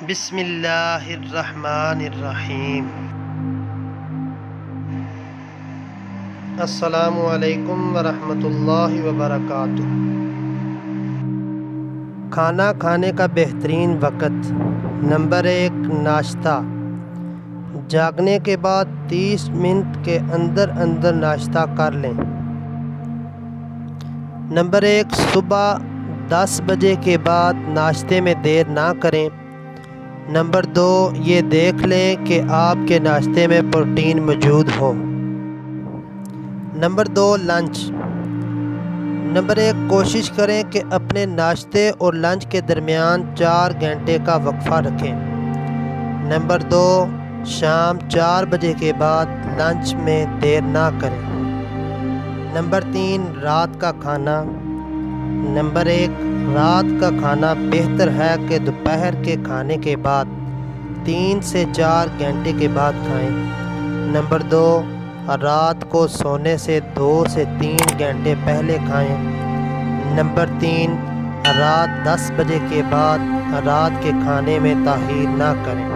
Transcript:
بسم اللہ الرحمن الرحیم۔ السلام علیکم ورحمۃ اللہ وبرکاتہ۔ کھانا کھانے کا بہترین وقت: نمبر 1، ناشتہ۔ جاگنے کے بعد 30 منٹ کے اندر ناشتہ کر لیں۔ نمبر 1، صبح 10 بجے کے بعد ناشتے میں دیر نہ کریں۔ نمبر 2، یہ دیکھ لیں کہ آپ کے ناشتے میں پروٹین موجود ہو۔ Number 2، lunch. نمبر 1، کوشش کریں کہ اپنے ناشتے اور لنچ کے درمیان 4 گھنٹے کا وقفہ رکھیں۔ نمبر 2، شام 4 بجے کے بعد لنچ میں دیر نہ کریں۔ نمبر 3، رات کا کھانا۔ نمبر 1، رات کا کھانا بہتر ہے کہ دوپہر کے کھانے کے بعد 3 سے 4 گھنٹے کے بعد کھائیں۔ نمبر 2، رات کو سونے سے 2 سے 3 گھنٹے پہلے کھائیں۔ نمبر 3، رات 10 بجے کے بعد رات کے کھانے میں تاخیر نہ کریں۔